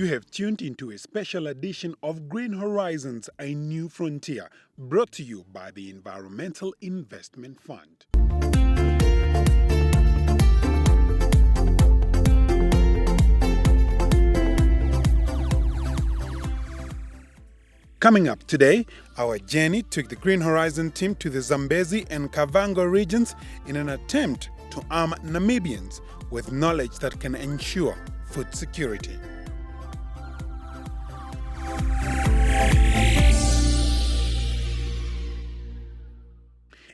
have tuned into a special edition of Green Horizons, a new frontier, brought to you by the Environmental Investment Fund. Coming up today, our journey took the Green Horizon team to the Zambezi and Kavango regions in an attempt to arm Namibians with knowledge that can ensure food security.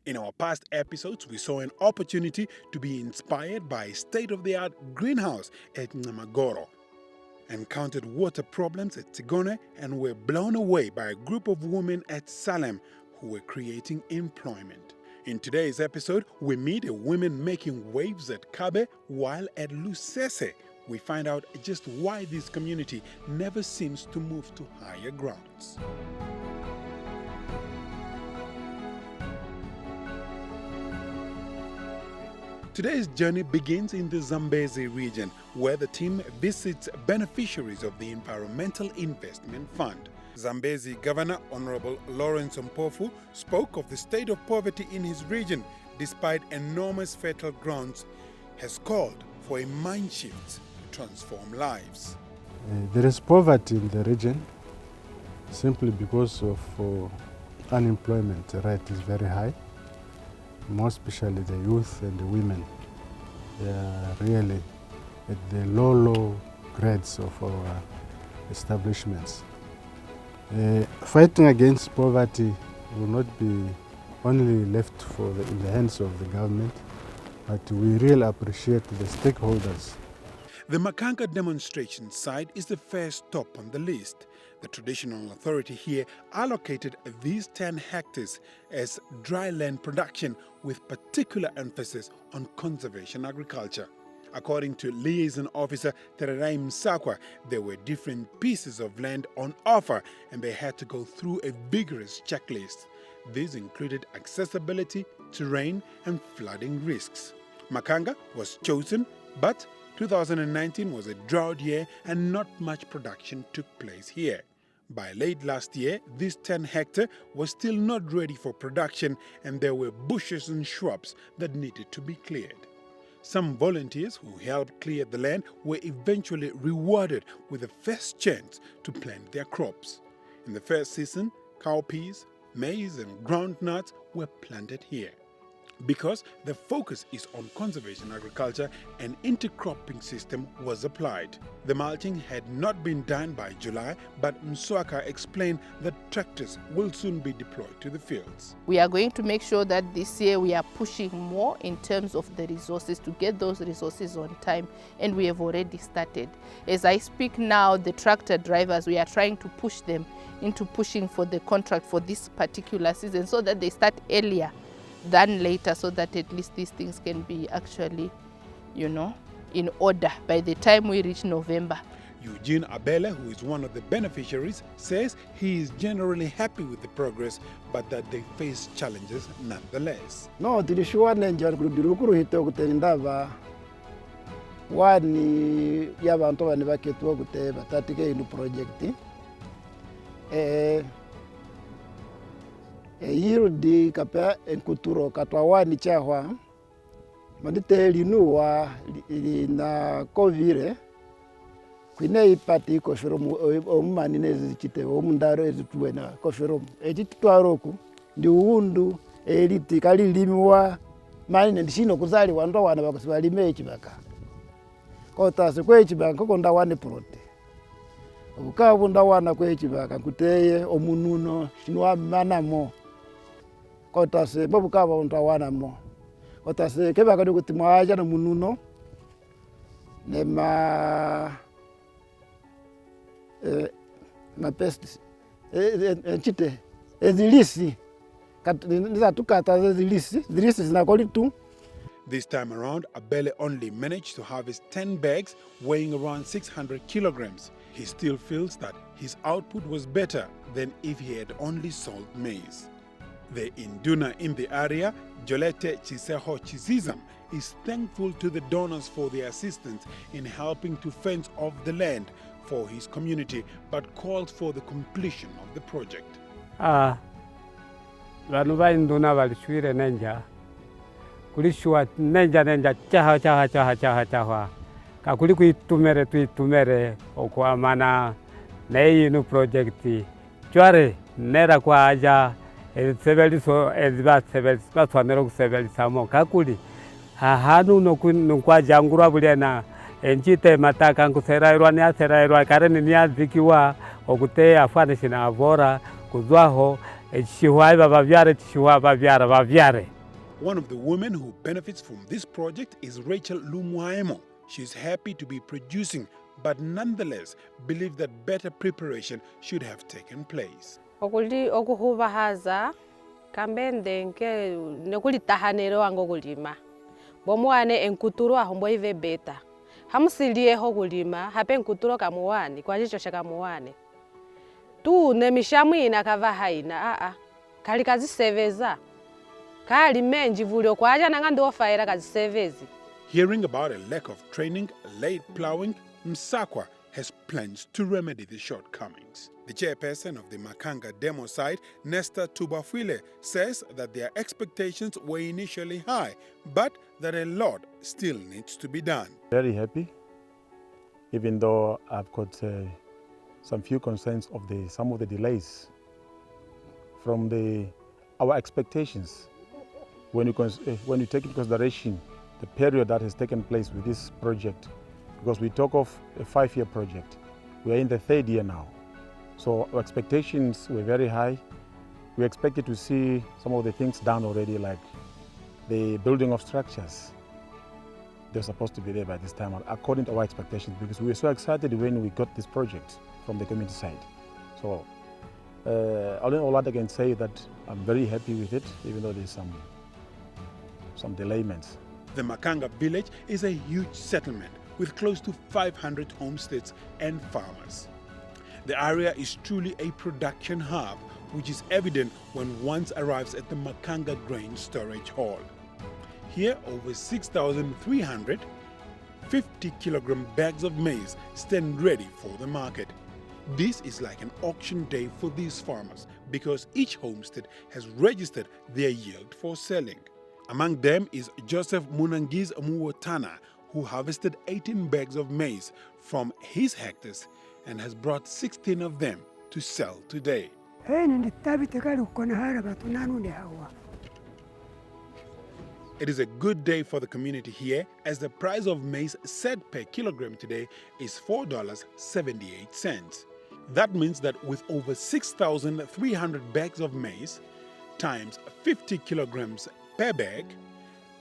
In our past episodes, we saw an opportunity to be inspired by a state-of-the-art greenhouse at Namalubi, encountered water problems at Tigone, and were blown away by a group of women at Salem who were creating employment. In today's episode, we meet a woman making waves at Kabbe, while at Lusese, we find out just why this community never seems to move to higher grounds. Today's journey begins in the Zambezi region, where the team visits beneficiaries of the Environmental Investment Fund. Zambezi Governor Honorable Lawrence Mpofu spoke of the state of poverty in his region despite enormous fertile grounds, has called for a mind shift to transform lives. There is poverty in the region simply because of unemployment rate is very high, more especially the youth and the women. They are really at the low grades of our establishments. Fighting against poverty will not be only left in the hands of the government, but we really appreciate the stakeholders. The Makanga demonstration site is the first stop on the list. The traditional authority here allocated these 10 hectares as dry land production with particular emphasis on conservation agriculture. According to Liaison Officer Tererai Msakwa, there were different pieces of land on offer and they had to go through a vigorous checklist. These included accessibility, terrain and flooding risks. Makanga was chosen, but 2019 was a drought year and not much production took place here. By late last year, this 10 hectare was still not ready for production and there were bushes and shrubs that needed to be cleared. Some volunteers who helped clear the land were eventually rewarded with the first chance to plant their crops. In the first season, cowpeas, maize and groundnuts were planted here. Because the focus is on conservation agriculture, an intercropping system was applied. The mulching had not been done by July, but Mswaka explained that tractors will soon be deployed to the fields. We are going to make sure that this year we are pushing more in terms of the resources to get those resources on time, and we have already started. As I speak now, the tractor drivers, we are trying to push them into pushing for the contract for this particular season so that they start earlier than later, so that at least these things can be actually, in order by the time we reach November. Eugene Abele, who is one of the beneficiaries, says he is generally happy with the progress, but that they face challenges nonetheless. No, tilishuwane njani kudirukuru hito kutendava wani yabantu bane baketwa kute batatike inu project yirudi kapa enkuturo katwa wani chahwa madite linuwa na kovire kwine ipati kofiromu omumani nezichite omundaro ezituwena kofiromu echitwaroku ndi uundu eliti kalilimiwa mani ndishino kuzali wando wana bakusibalime echibaka kotase kwe echibaka kokonda wane prote ukabunda wana kwe echibaka kuteye omununo shinwa manamo kotase bobukaba unta wana mo kotase kebaka dukuti mwaja na mununo nema pest chite ezilisi nizatukata ezilisi zinakoli tu. This time around, Abele only managed to harvest 10 bags weighing around 600 kilograms. He still feels that his output was better than if he had only sold maize. The Induna in the area, Jolete Chiseho Chizizam, is thankful to the donors for their assistance in helping to fence off the land for his community, but calls for the completion of the project. Vanhu vainduna valishwire nenja kulishwa nenja chaha kakuli kuitumere okwamana neinu project chware nera kwa aja sebeliso ezibasebelisa kusebelisa kakuli hahanu nokwajangurwa bulena enchite mataka nkuserairwa ni aserairwa kareni ni azikiwa okute afane sina avora kuzwaho One of the women who benefits from this project is Rachel Lumuaemo. She is happy to be producing, but nonetheless believes that better preparation should have taken place. Okuhubahaza kambende nke nekulitahanero wango kulima bomwane enkuturo ahombo ive beta hamusilie ho kulima hape enkuturo kamuwani kwa chicho shakamuwane tu nemishamwina kava haina kali kaziseveza kali menji vulio kwaja nanga ndofaira kazisevezi. Hearing about a lack of training, late plowing, Msakwa has plans to remedy the shortcomings. The chairperson of the Makanga demo site, Nesta Tubafwile, says that their expectations were initially high, but that a lot still needs to be done. Very happy, even though I've got some few concerns of some of the delays from our expectations. When you take into consideration the period that has taken place with this project, because we talk of a 5-year project, we are in the 3rd year now. So our expectations were very high. We expected to see some of the things done already, like the building of structures. They're supposed to be there by this time, according to our expectations, because we were so excited when we got this project from the community side. So all I can say that I'm very happy with it, even though there's some delayments. The Makanga village is a huge settlement with close to 500 homesteads and farmers. The area is truly a production hub, which is evident when one arrives at the Makanga grain storage hall. Here, over 6,300 50-kilogram bags of maize stand ready for the market. This is like an auction day for these farmers because each homestead has registered their yield for selling. Among them is Joseph Munangiz Muwotana, who harvested 18 bags of maize from his hectares and has brought 16 of them to sell today. It is a good day for the community here, as the price of maize set per kilogram today is $4.78. That means that with over 6,300 bags of maize times 50 kilograms per bag,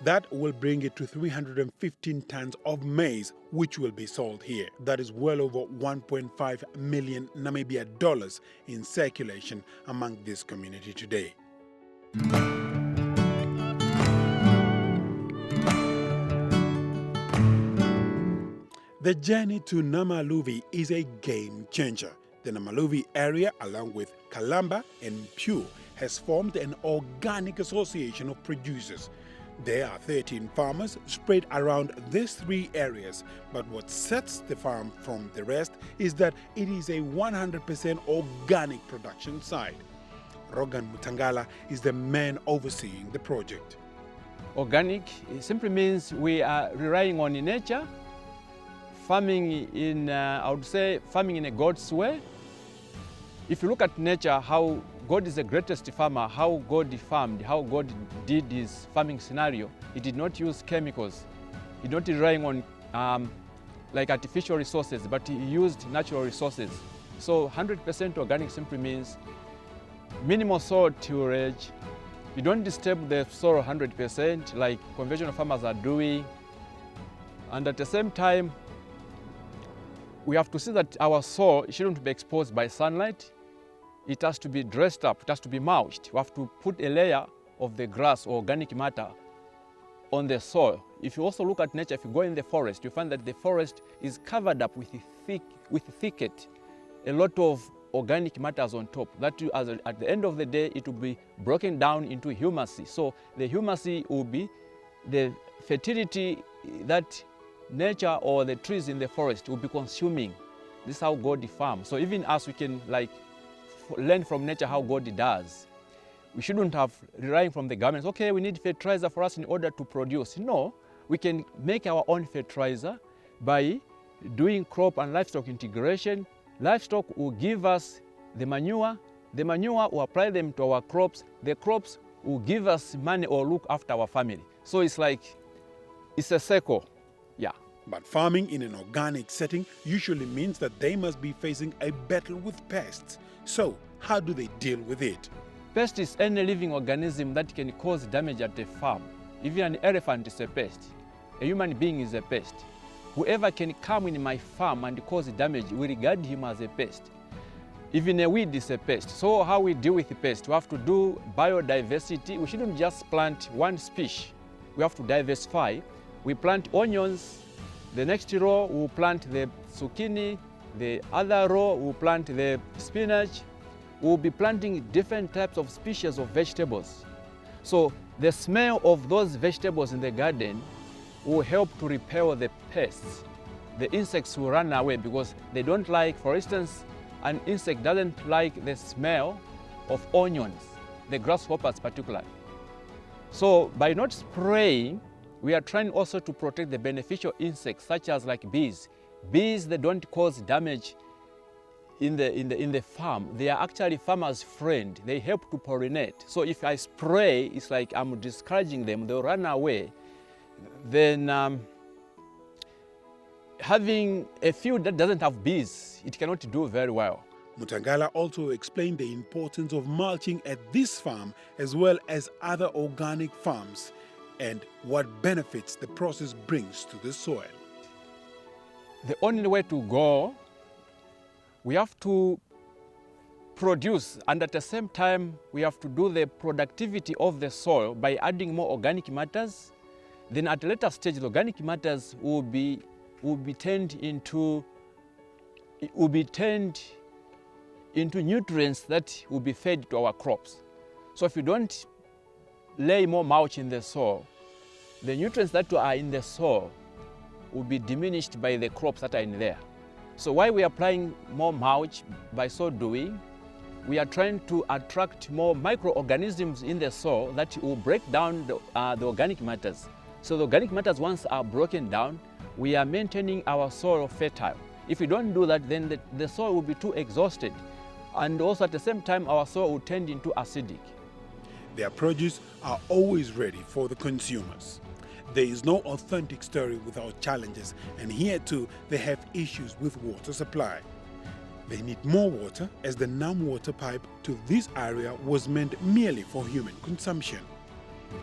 that will bring it to 315 tons of maize, which will be sold here. That is well over 1.5 million Namibia dollars in circulation among this community today. The journey to Namalubi is a game changer. The Namalubi area, along with Kalamba and Pew, has formed an organic association of producers. There are 13 farmers spread around these 3 areas, but what sets the farm from the rest is that it is a 100% organic production site. Rogan Mutangala is the man overseeing the project. Organic simply means we are relying on nature, farming in, I would say, farming in a God's way. If you look at nature, how God is the greatest farmer, how God farmed, how God did his farming scenario, he did not use chemicals. He did not relying on like artificial resources, but he used natural resources. So 100% organic simply means minimal soil tillage. You don't disturb the soil 100% like conventional farmers are doing. And at the same time, we have to see that our soil shouldn't be exposed by sunlight. It has to be dressed up, it has to be mulched. We have to put a layer of the grass or organic matter on the soil. If you also look at nature, if you go in the forest, you find that the forest is covered up with thicket, a lot of organic matters on top. That at the end of the day, it will be broken down into humus. So the humus will be the fertility that nature or the trees in the forest will be consuming. This is how God farms. So even us, we can like learn from nature how God does. We shouldn't have relying from the government. Okay, we need fertilizer for us in order to produce. No, we can make our own fertilizer by doing crop and livestock integration. Livestock will give us the manure. The manure will apply them to our crops. The crops will give us money or look after our family. So it's like, it's a circle, yeah. But farming in an organic setting usually means that they must be facing a battle with pests. So how do they deal with it? Pest is any living organism that can cause damage at a farm. Even an elephant is a pest. A human being is a pest. Whoever can come in my farm and cause damage, we regard him as a pest. Even a weed is a pest. So how we deal with the pest? We have to do biodiversity. We shouldn't just plant one species. We have to diversify. We plant onions. The next row we'll plant the zucchini. The other row we'll plant the spinach. We'll be planting different types of species of vegetables. So the smell of those vegetables in the garden will help to repel the pests. The insects will run away because they don't like, for instance, an insect doesn't like the smell of onions, the grasshoppers particularly. So by not spraying, we are trying also to protect the beneficial insects such as like bees. Bees, they don't cause damage in the farm. They are actually farmers' friend. They help to pollinate. So if I spray, it's like I'm discouraging them, they'll run away. Then having a field that doesn't have bees, it cannot do very well. Mutangala also explained the importance of mulching at this farm as well as other organic farms and what benefits the process brings to the soil. The only way to go, we have to produce, and at the same time we have to do the productivity of the soil by adding more organic matters. Then at a later stage, the organic matters will be turned into nutrients that will be fed to our crops. So if you don't lay more mulch in the soil, the nutrients that are in the soil will be diminished by the crops that are in there. So while we are applying more mulch, by so doing, we are trying to attract more microorganisms in the soil that will break down the organic matters. So the organic matters, once are broken down, we are maintaining our soil fertile. If we don't do that, then the soil will be too exhausted. And also at the same time, our soil will turn into acidic. Their produce are always ready for the consumers. There is no authentic story without challenges, and here too they have issues with water supply. They need more water, as the NAM water pipe to this area was meant merely for human consumption.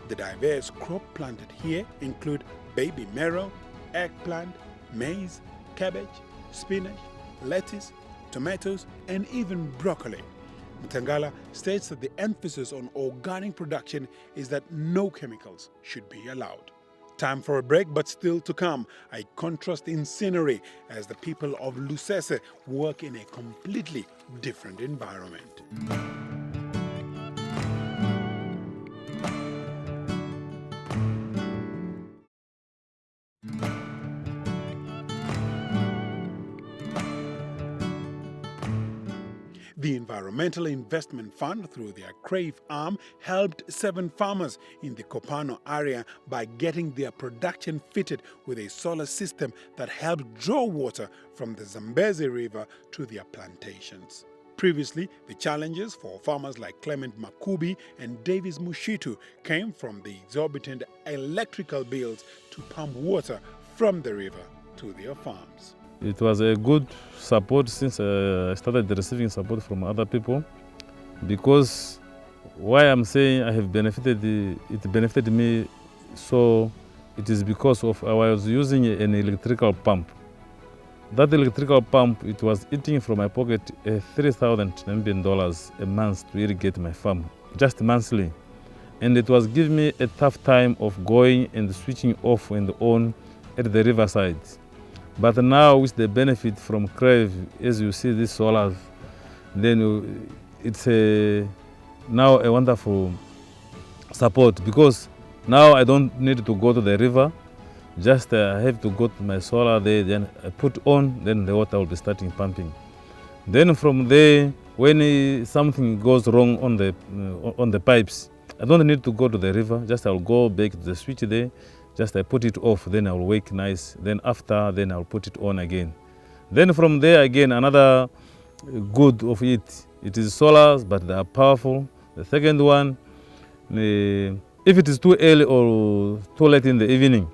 The diverse crop planted here include baby marrow, eggplant, maize, cabbage, spinach, lettuce, tomatoes, and even broccoli. Mutangala states that the emphasis on organic production is that no chemicals should be allowed. Time for a break, but still to come, a contrast in scenery as the people of Lusese work in a completely different environment. The Environmental Investment Fund, through their Crave arm, helped 7 farmers in the Kopano area by getting their production fitted with a solar system that helped draw water from the Zambezi River to their plantations. Previously, the challenges for farmers like Clement Makubi and Davis Mushitu came from the exorbitant electrical bills to pump water from the river to their farms. It was a good support since I started receiving support from other people, because why I'm saying I have benefited, it benefited me, so it is because of I was using an electrical pump. That electrical pump, it was eating from my pocket $3,000 a month to irrigate my farm, just monthly. And it was giving me a tough time of going and switching off and on at the riverside. But now with the benefit from Crave, as you see these solars, then it's now a wonderful support, because Now I don't need to go to the river. Just I have to go to my solar there, then I put on, then the water will be starting pumping. Then from there, when something goes wrong on the pipes, I don't need to go to the river. Just I'll go back to the switch there. Just I put it off, then I'll wake nice. Then after, then I'll put it on again. Then from there again, another good of it. It is solars, but they are powerful. The second one, if it is too early or too late in the evening,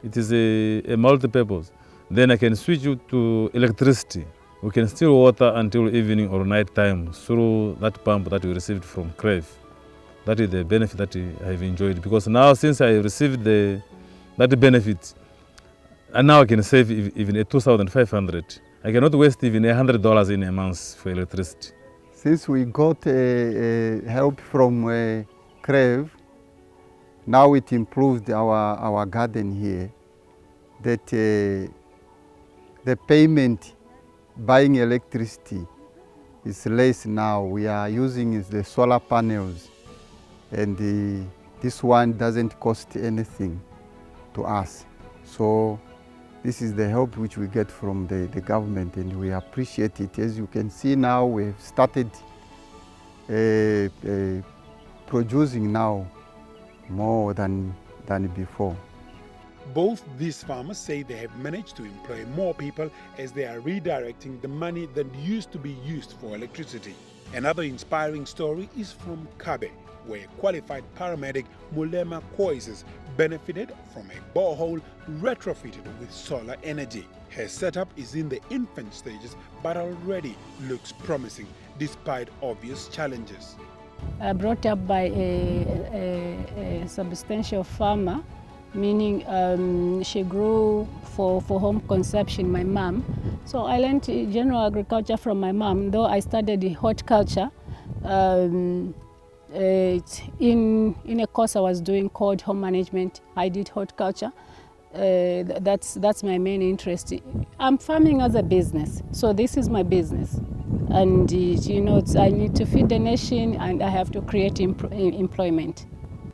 it is a multi-purpose. Then I can switch it to electricity. We can still water until evening or night time through that pump that we received from Crave. That is the benefit that I have enjoyed, because now since I received that benefit, and now I can save even 2,500. I cannot waste even $100 in a month for electricity. Since we got help from Crave, now it improved our garden here, that the payment buying electricity is less now. We are using the solar panels, and this one doesn't cost anything to us. So this is the help which we get from the government, and we appreciate it. As you can see now, we've started producing now more than before. Both these farmers say they have managed to employ more people as they are redirecting the money that used to be used for electricity. Another inspiring story is from Kabbe, where qualified paramedic Molema Goaises benefited from a borehole retrofitted with solar energy. Her setup is in the infant stages but already looks promising despite obvious challenges. Brought up by a substantial farmer, meaning she grew for home consumption, my mom. So I learned general agriculture from my mom, though I studied horticulture in a course I was doing called home management. I did horticulture. That's my main interest. I'm farming as a business, so this is my business. And you know, I need to feed the nation, and I have to create employment.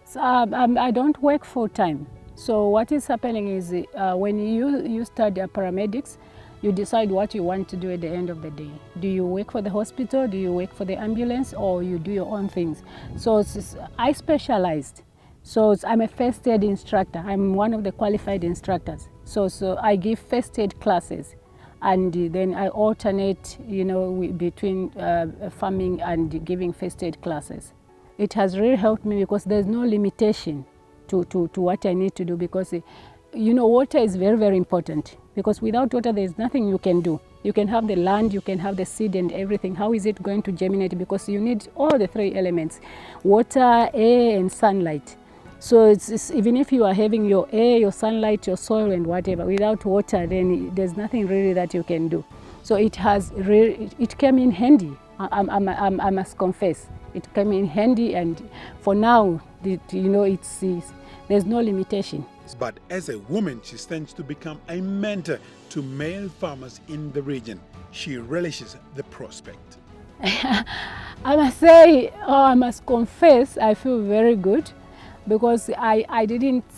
So, I don't work full time. So what is happening is when you study paramedics, you decide what you want to do at the end of the day. Do you work for the hospital? Do you work for the ambulance? Or you do your own things? So I specialized. So I'm a first aid instructor. I'm one of the qualified instructors. So I give first aid classes. And then I alternate, you know, between farming and giving first aid classes. It has really helped me because there's no limitation to what I need to do, because, you know, water is very, very important, because without water there's nothing you can do. You can have the land, you can have the seed and everything. How is it going to germinate? Because you need all the three elements: water, air and sunlight. So it's even if you are having your air, your sunlight, your soil and whatever, without water, then there's nothing really that you can do. So it came in handy. I must confess, it came in handy, and for now, you know, there's no limitation. But as a woman, she stands to become a mentor to male farmers in the region. She relishes the prospect. I must say, I must confess, I feel very good, because I didn't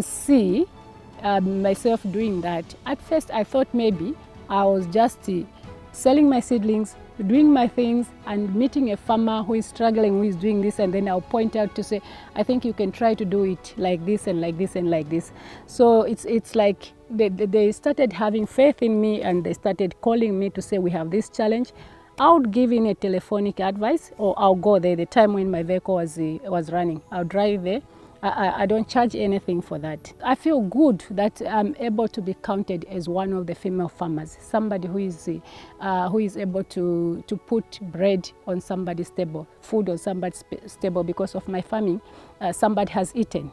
see myself doing that. At first I thought maybe I was just selling my seedlings, doing my things, and meeting a farmer who is struggling, who is doing this, and then I'll point out to say, I think you can try to do it like this and like this and like this. So it's like they started having faith in me, and they started calling me to say, we have this challenge. I would give in a telephonic advice, or I'll go there the time when my vehicle was running. I'll drive there. I don't charge anything for that. I feel good that I'm able to be counted as one of the female farmers, somebody who is able to put bread on somebody's table, food on somebody's table. Because of my farming, somebody has eaten.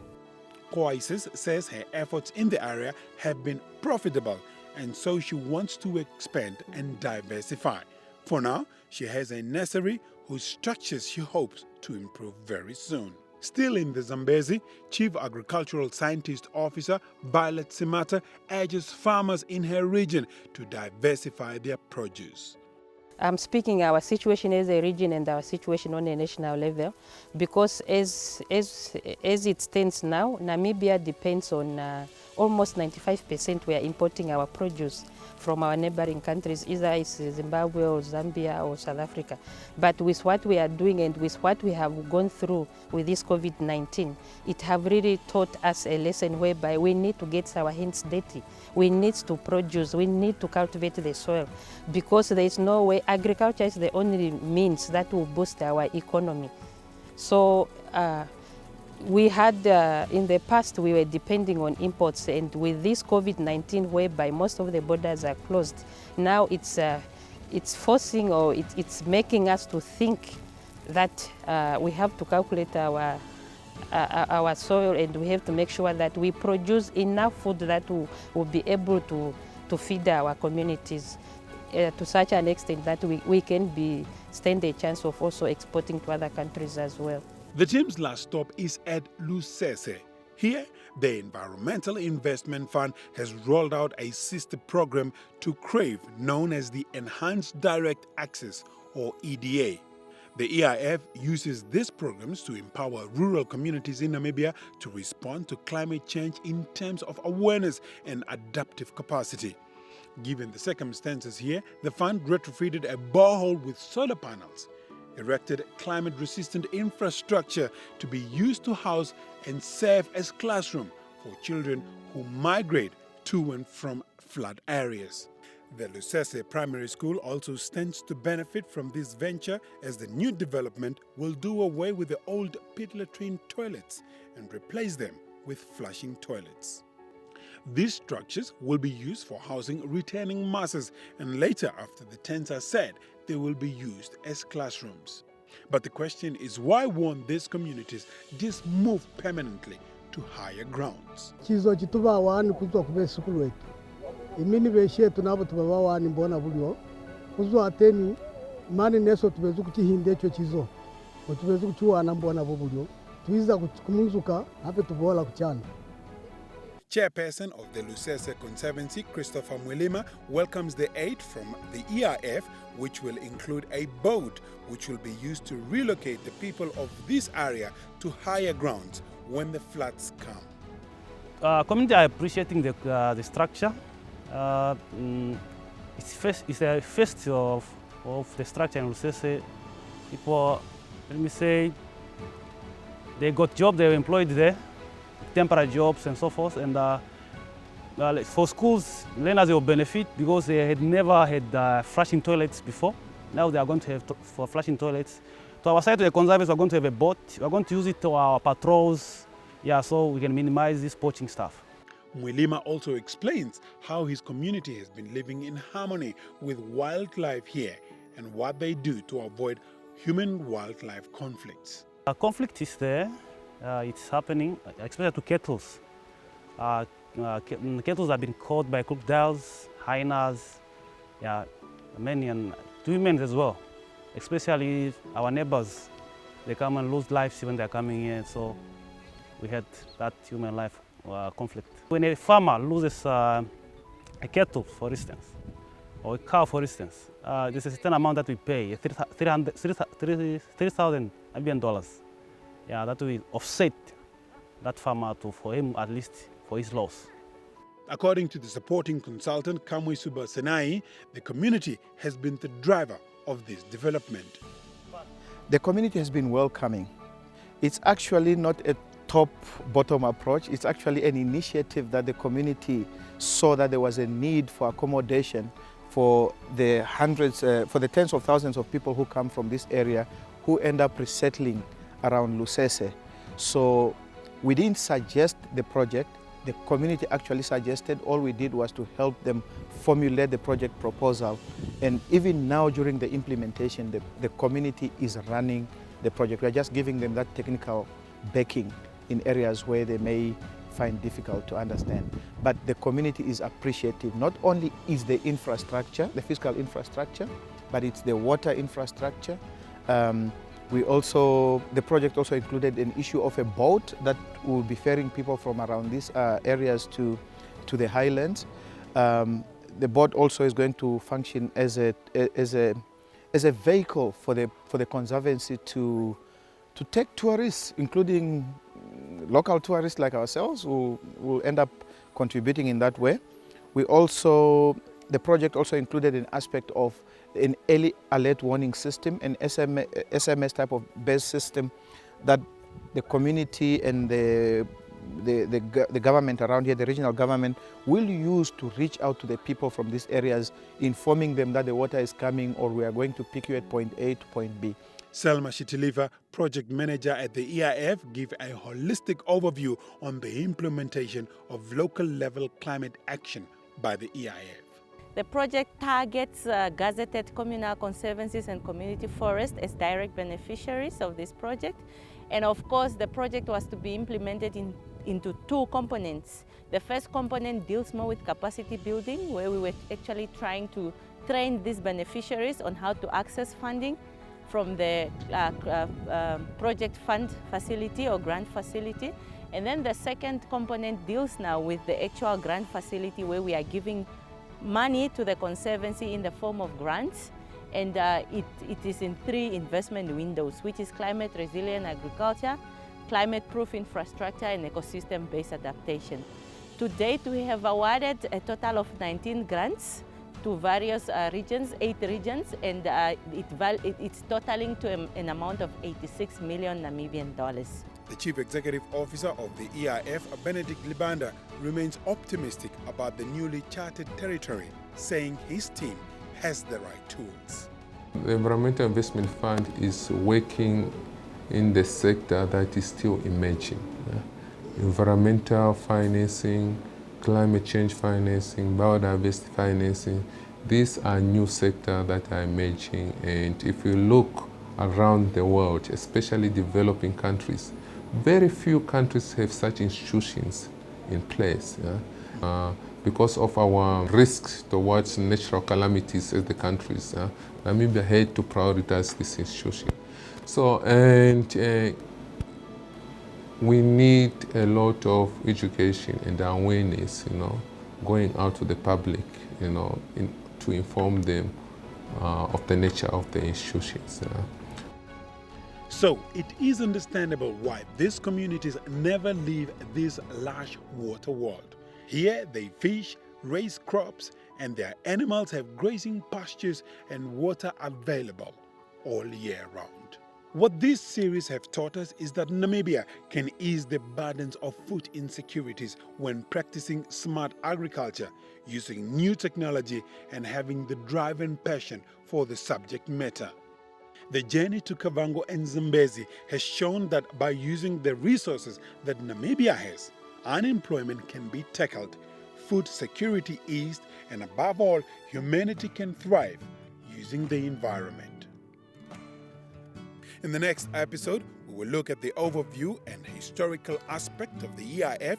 Goaises says her efforts in the area have been profitable, and so she wants to expand and diversify. For now, she has a nursery whose structures she hopes to improve very soon. Still in the Zambezi, Chief Agricultural Scientist Officer Violet Simata urges farmers in her region to diversify their produce. I'm speaking our situation as a region and our situation on a national level, because as it stands now, Namibia depends on almost 95% we are importing our produce from our neighboring countries, either it's Zimbabwe or Zambia or South Africa. But with what we are doing and with what we have gone through with this COVID-19, it have really taught us a lesson whereby we need to get our hands dirty. We need to produce, we need to cultivate the soil, because there is no way, agriculture is the only means that will boost our economy. So we had, in the past, we were depending on imports, and with this COVID-19, whereby most of the borders are closed, now it's forcing, or it's making us to think that we have to calculate our soil, and we have to make sure that we produce enough food that will be able to feed our communities to such an extent that we can stand a chance of also exporting to other countries as well. The team's last stop is at Lusese. Here, the Environmental Investment Fund has rolled out a sister program to CRAVE known as the Enhanced Direct Access, or EDA. The EIF uses these programs to empower rural communities in Namibia to respond to climate change in terms of awareness and adaptive capacity. Given the circumstances here, the fund retrofitted a borehole with solar panels, erected climate-resistant infrastructure to be used to house and serve as classroom for children who migrate to and from flood areas. The Lusese Primary School also stands to benefit from this venture, as the new development will do away with the old pit latrine toilets and replace them with flushing toilets. These structures will be used for housing returning masses, and later, after the tents are set, they will be used as classrooms. But the question is, why won't these communities just move permanently to higher grounds? Chizo chituba wani kuzwa kube sukulu wetu. Imini beshe tunabo tubawa wani mbona bulio. Kuzwa ateni mani neso tubezu kuchihinde cho chizo. Tubezu kuchua na mbona bulio. Tuiza kumunzuka hape tubola kuchana. Chairperson of the Lusese Conservancy, Christopher Molema, welcomes the aid from the EIF, which will include a boat which will be used to relocate the people of this area to higher grounds when the floods come. Community are appreciating the structure. It's a first of the structure in Lusese. People, let me say, they got job, they were employed there, temporary jobs and so forth, and for schools, learners will benefit because they had never had flushing toilets before. Now they are going to have for flushing toilets. To our side, the conservers are going to have a boat. We are going to use it to our patrols, so we can minimize this poaching stuff. Molema also explains how his community has been living in harmony with wildlife here and what they do to avoid human-wildlife conflicts. Conflict is there. It's happening, especially to cattle. Cattle have been caught by crocodiles, hyenas, many, and humans as well. Especially our neighbors, they come and lose lives when they're coming here. So we had that human life conflict. When a farmer loses a cattle, for instance, or a cow, for instance, there's a certain amount that we pay, $3,000 Namibian dollars. That will offset that farmer for him, at least for his loss. According to the supporting consultant Kamwe Senai, the community has been the driver of this development. The community has been welcoming. It's actually not a top-bottom approach. It's actually an initiative that the community saw that there was a need for accommodation for the for the tens of thousands of people who come from this area who end up resettling around Lusese. So we didn't suggest the project. The community actually suggested. All we did was to help them formulate the project proposal. And even now during the implementation, the community is running the project. We are just giving them that technical backing in areas where they may find difficult to understand. But the community is appreciative. Not only is the infrastructure, the physical infrastructure, but it's the water infrastructure. The project also included an issue of a boat that will be ferrying people from around these areas to the highlands. The boat also is going to function as a as a vehicle for the Conservancy to take tourists, including local tourists like ourselves, who will end up contributing in that way. The project also included an aspect of an early alert warning system, an SMS type of based system that the community and the government around here, the regional government, will use to reach out to the people from these areas, informing them that the water is coming or we are going to pick you at point A to point B. Selma Shitiliva, project manager at the EIF, gave a holistic overview on the implementation of local level climate action by the EIF. The project targets gazetted communal conservancies and community forests as direct beneficiaries of this project. And of course, the project was to be implemented into two components. The first component deals more with capacity building, where we were actually trying to train these beneficiaries on how to access funding from the project fund facility or grant facility. And then the second component deals now with the actual grant facility, where we are giving money to the Conservancy in the form of grants. And it is in 3 investment windows, which is climate resilient agriculture, climate-proof infrastructure, and ecosystem-based adaptation. To date, we have awarded a total of 19 grants to various regions, 8 regions, and it's totaling to an amount of 86 million Namibian dollars. The Chief Executive Officer of the EIF, Benedict Libanda, remains optimistic about the newly charted territory, saying his team has the right tools. The Environmental Investment Fund is working in the sector that is still emerging. Environmental financing, climate change financing, biodiversity financing, these are new sectors that are emerging. And if you look around the world, especially developing countries, very few countries have such institutions in place. Because of our risks towards natural calamities as the countries, Namibia had to prioritize this institution. So, and we need a lot of education and awareness, going out to the public, to inform them of the nature of the institutions. So it is understandable why these communities never leave this lush water world. Here they fish, raise crops, and their animals have grazing pastures and water available all year round. What this series have taught us is that Namibia can ease the burdens of food insecurities when practicing smart agriculture, using new technology, and having the drive and passion for the subject matter. The journey to Kavango and Zambezi has shown that by using the resources that Namibia has, unemployment can be tackled, food security eased, and above all, humanity can thrive using the environment. In the next episode, we will look at the overview and historical aspect of the EIF,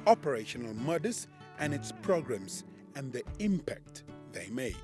operational modus, and its programs, and the impact they make.